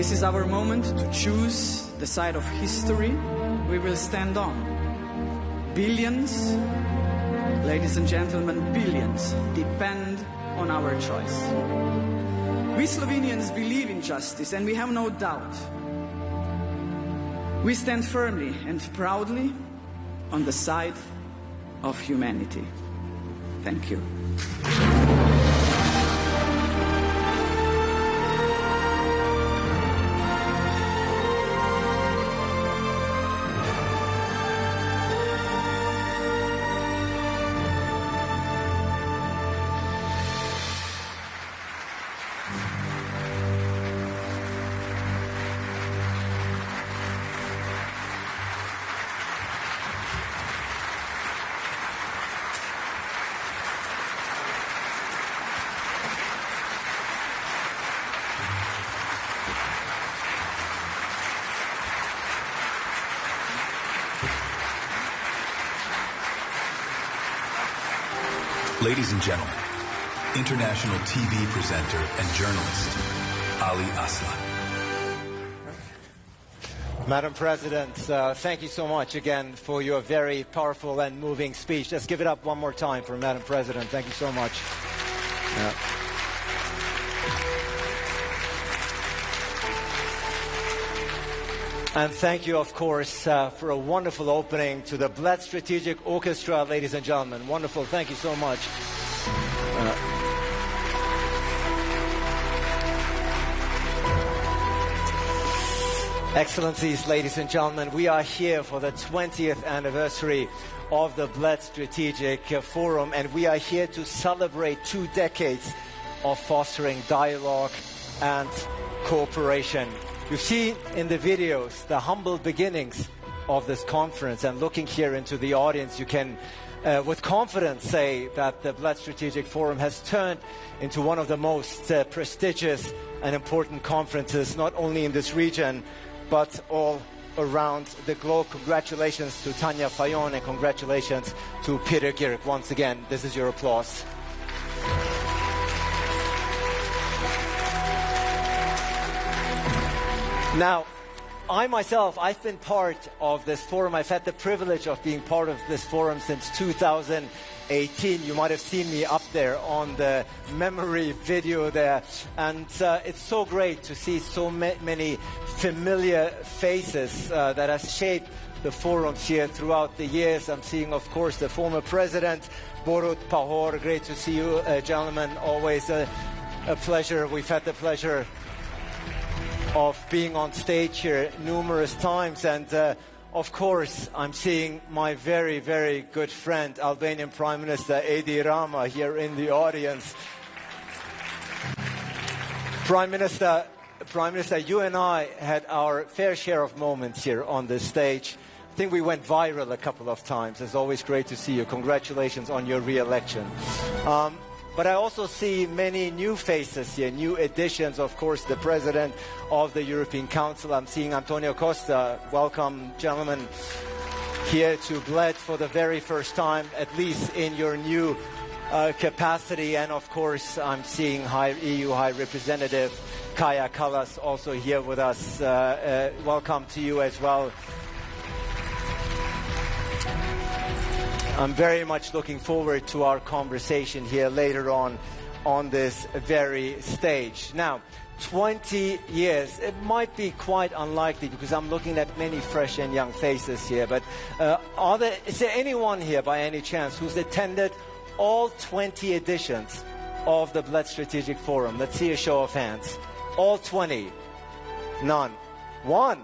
This is our moment to choose the side of history we will stand on. Billions, ladies and gentlemen, billions depend on our choice. We Slovenians believe in justice, and we have no doubt. We stand firmly and proudly on the side of humanity. Thank you. Ladies and gentlemen, international TV presenter and journalist, Ali Aslan. Madam President, thank you so much again for your very powerful and moving speech. Let's give it up one more time for Madam President. Thank you so much. And thank you, of course, for a wonderful opening to the Bled Strategic Orchestra, ladies and gentlemen. Wonderful. Thank you so much. Excellencies, ladies and gentlemen, we are here for the 20th anniversary of the Bled Strategic Forum, and we are here to celebrate 2 decades of fostering dialogue and cooperation. You see in the videos the humble beginnings of this conference, and looking here into the audience, you can with confidence say that the Bled Strategic Forum has turned into one of the most prestigious and important conferences, not only in this region, but all around the globe. Congratulations to Tanja Fajon and congratulations to Peter Gierk. Once again, this is your applause. Now, I myself, I've been part of this forum. I've had the privilege of being part of this forum since 2018. You might have seen me up there on the memory video there. And it's so great to see so many familiar faces that have shaped the forums here throughout the years. I'm seeing, of course, the former president, Borut Pahor. Great to see you, gentlemen. Always a pleasure. We've had the pleasure of being on stage here numerous times, and of course I'm seeing my very, very good friend, Albanian Prime Minister Edi Rama, here in the audience. Prime Minister, you and I had our fair share of moments here on this stage. I think we went viral a couple of times. It's always great to see you. Congratulations on your re-election. But I also see many new faces here, new additions. Of course, the President of the European Council. I'm seeing António Costa. Welcome, gentlemen, here to Bled for the very first time, at least in your new capacity. And of course, I'm seeing EU High Representative Kaja Kallas also here with us. Welcome to you as well. I'm very much looking forward to our conversation here later on this very stage. Now, 20 years, it might be quite unlikely because I'm looking at many fresh and young faces here, but is there anyone here by any chance who's attended all 20 editions of the Bled Strategic Forum? Let's see a show of hands. All 20? None. One?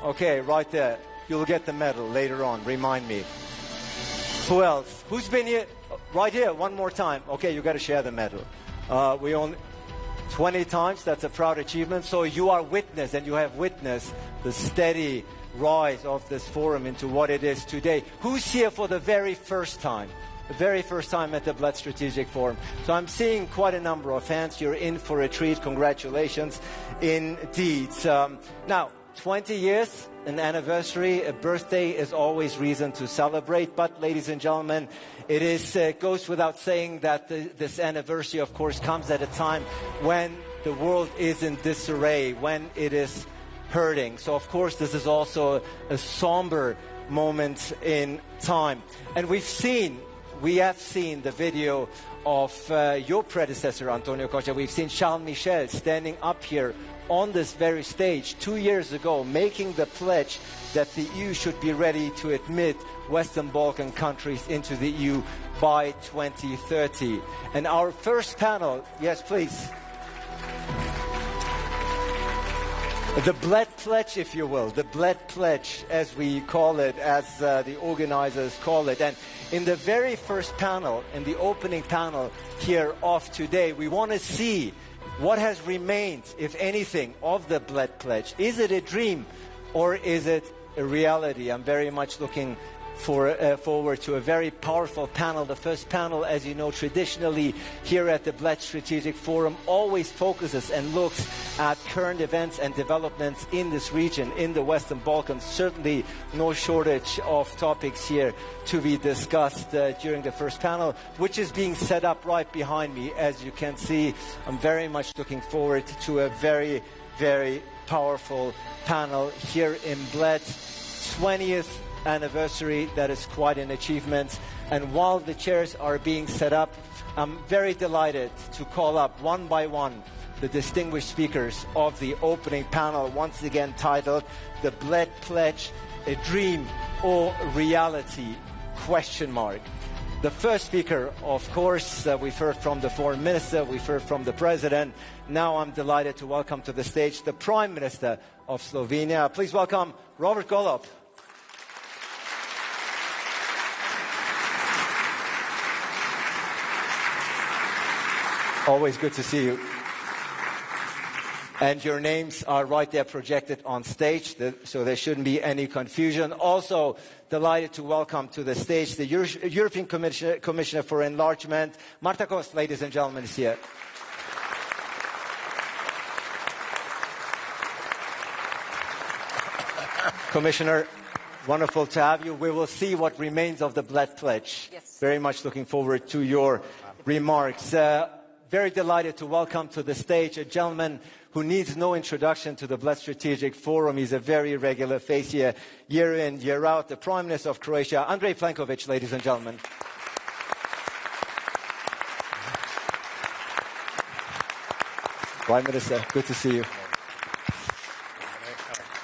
Okay, right there. You'll get the medal later on. Remind me. Who else? Who's been here? Right here, one more time. Okay, you got to share the medal. We only 20 times. That's a proud achievement. So you are witness, and you have witnessed the steady rise of this forum into what it is today. Who's here for the very first time? The very first time at the Bled Strategic Forum. So I'm seeing quite a number of hands. You're in for a treat. Congratulations indeed. Now, 20 years, an anniversary, a birthday is always reason to celebrate. But, ladies and gentlemen, it goes without saying that this anniversary, of course, comes at a time when the world is in disarray, when it is hurting. So of course this is also a somber moment in time. And we have seen the video of your predecessor, António Costa. We've seen Charles Michel standing up here on this very stage 2 years ago, making the pledge that the EU should be ready to admit Western Balkan countries into the EU by 2030. And our first panel, yes please. The Bled Pledge, if you will, the Bled Pledge, as we call it, as the organizers call it. And in the very first panel, in the opening panel here of today, we want to see what has remained, if anything, of the Bled Pledge. Is it a dream or is it a reality? I'm very much looking forward to a very powerful panel. The first panel, as you know, traditionally here at the Bled Strategic Forum always focuses and looks at current events and developments in this region, in the Western Balkans. Certainly no shortage of topics here to be discussed during the first panel, which is being set up right behind me. As you can see, I'm very much looking forward to a very, very powerful panel here in Bled. 20th anniversary, that is quite an achievement. And while the chairs are being set up, I'm very delighted to call up one by one the distinguished speakers of the opening panel, once again titled The Bled Pledge, a Dream or Reality? The first speaker, of course, we've heard from the Foreign Minister, we've heard from the President. Now I'm delighted to welcome to the stage the Prime Minister of Slovenia. Please welcome Robert Golob. Always good to see you. And your names are right there projected on stage, so there shouldn't be any confusion. Also, delighted to welcome to the stage the European Commissioner for Enlargement, Marta Costa, ladies and gentlemen, is here. Commissioner, wonderful to have you. We will see what remains of the Bled Pledge. Yes. Very much looking forward to your remarks. Very delighted to welcome to the stage a gentleman who needs no introduction to the Bled Strategic Forum. He's a very regular face here, year in, year out. The Prime Minister of Croatia, Andrej Plenković, ladies and gentlemen. Prime Minister, good to see you.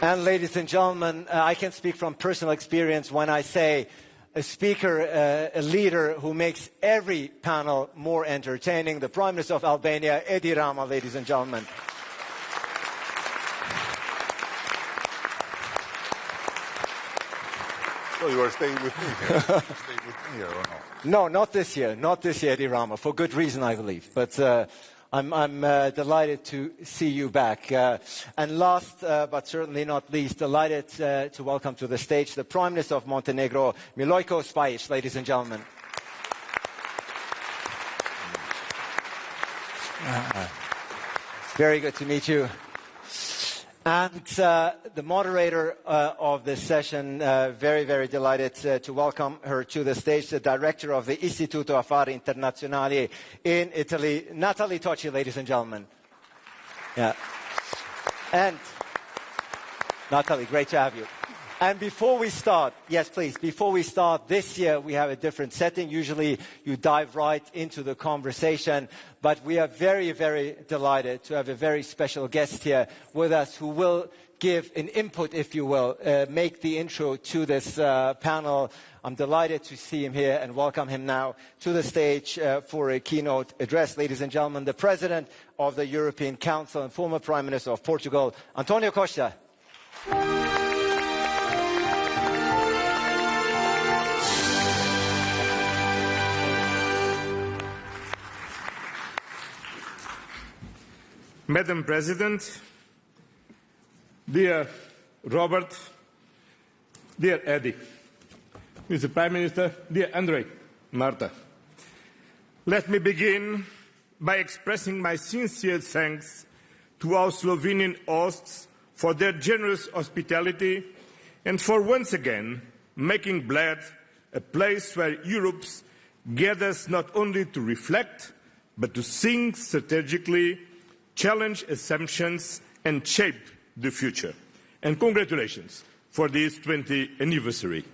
And ladies and gentlemen, I can speak from personal experience when I say a speaker, a leader who makes every panel more entertaining. The Prime Minister of Albania, Edi Rama, ladies and gentlemen. So you are staying with me here? Stay with me here or no? No, not this year. Not this year, Edi Rama, for good reason, I believe. But I'm delighted to see you back. And last, but certainly not least, delighted to welcome to the stage the Prime Minister of Montenegro, Milojko Spajić, ladies and gentlemen. Very good to meet you. And the moderator of this session, very, very delighted to welcome her to the stage, the director of the Istituto Affari Internazionali in Italy, Natalie Tocci, ladies and gentlemen. Yeah. And Natalie, great to have you. And before we start, yes, please, before we start, this year we have a different setting. Usually you dive right into the conversation, but we are very, very delighted to have a very special guest here with us who will give an input, if you will, make the intro to this panel. I'm delighted to see him here and welcome him now to the stage for a keynote address. Ladies and gentlemen, the President of the European Council and former Prime Minister of Portugal, António Costa. Madam President, dear Robert, dear Eddie, Mr. Prime Minister, dear Andrej, Marta, let me begin by expressing my sincere thanks to our Slovenian hosts for their generous hospitality and for once again making Bled a place where Europe gathers not only to reflect but to think strategically challenge assumptions and shape the future. And congratulations for this 20th anniversary.